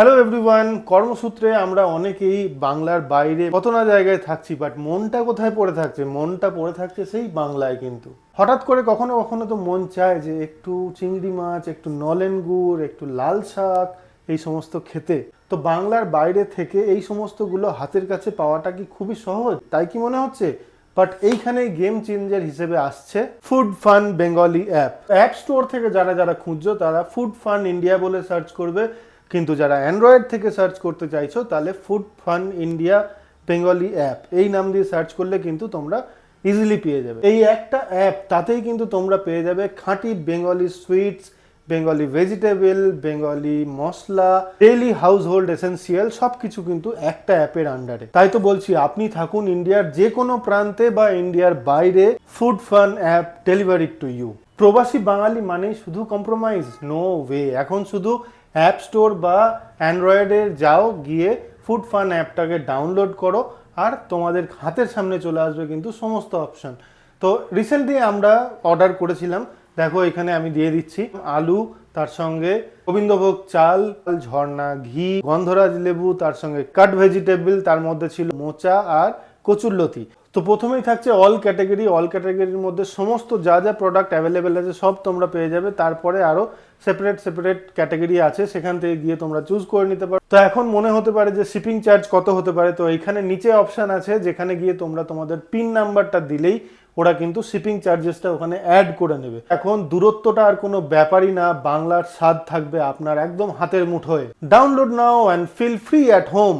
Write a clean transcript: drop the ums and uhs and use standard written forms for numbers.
Hello everyone, কর্মসূত্রে আমরা অনেকেই বাংলার বাইরে কত না জায়গায় থাকছি, বাট মনটা কোথায় পড়ে থাকছে? মনটা পড়ে থাকছে সেই বাংলায়। কিন্তু হঠাৎ করে কখনো কখনো তো মন চায় যে একটু চিংড়ি মাছ, একটু নলেন গুড়, একটু লাল শাক, এই সমস্ত খেতে। তো বাংলার বাইরে থেকে এই সমস্তগুলো হাতের কাছে পাওয়াটা কি খুবই সহজ? তাই কি মনে হচ্ছে? বাট এইখানে গেম চেঞ্জার হিসেবে আসছে food fun Bengali app store থেকে যারা যারা খুঁজছো তারা ফুড ফান ইন্ডিয়া বলে সার্চ করবে, কিন্তু যারা অ্যান্ড্রয়েড থেকে সার্চ করতে চাইছো তাহলে food fun India Bengali app এই নাম দিয়ে সার্চ করলে কিন্তু তোমরা ইজিলি পেয়ে যাবে। এই একটা অ্যাপ, তাতেই কিন্তু তোমরা পেয়ে যাবে খাঁটি Bengali sweets, Bengali vegetable, Bengali masala, daily household essential সব কিছু কিন্তু একটা অ্যাপের আন্ডারে। তাই তো বলছি, আপনি থাকুন ইন্ডিয়ার যে কোনো প্রান্তে বা ইন্ডিয়ার বাইরে, food fun app delivery to you. প্রবাসী বাঙালি মানেই শুধু কম্প্রোমাইজ? No way. এখন শুধু অ্যাপ স্টোর বা অ্যান্ড্রয়েডে যাও, গিয়ে ফুড ফান অ্যাপটাকে ডাউনলোড করো, আর তোমাদের হাতের সামনে চলে আসবে কিন্তু সমস্ত অপশন। তো রিসেন্টলি আমরা অর্ডার করেছিলাম, দেখো এখানে আমি দিয়ে দিচ্ছি আলু, তার সঙ্গে গোবিন্দভোগ চাল, ঝর্ণা ঘি, গন্ধরাজ লেবু, তার সঙ্গে কাট ভেজিটেবল, তার মধ্যে ছিল মোচা আর কচুরলতি। তো প্রথমেই থাকছে অল ক্যাটাগরি। অল ক্যাটাগরির মধ্যে সমস্ত যা যা প্রোডাক্ট অ্যাভেলেবেল আছে সব তোমরা পেয়ে যাবে। তারপরে আরও সেপারেট সেপারেট ক্যাটাগরি আছে, সেখান থেকে গিয়ে তোমরা চুজ করে নিতে পারো। তো এখন মনে হতে পারে যে শিপিং চার্জ কত হতে পারে, তো এইখানে নিচে অপশান আছে যেখানে গিয়ে তোমরা তোমাদের পিন নাম্বারটা দিলেই ওরা কিন্তু শিপিং চার্জেসটা ওখানে অ্যাড করে নেবে। এখন দূরত্বটা আর কোনো ব্যাপারই না, বাংলার স্বাদ থাকবে আপনার একদম হাতের মুঠোয়। Download now and feel free at home.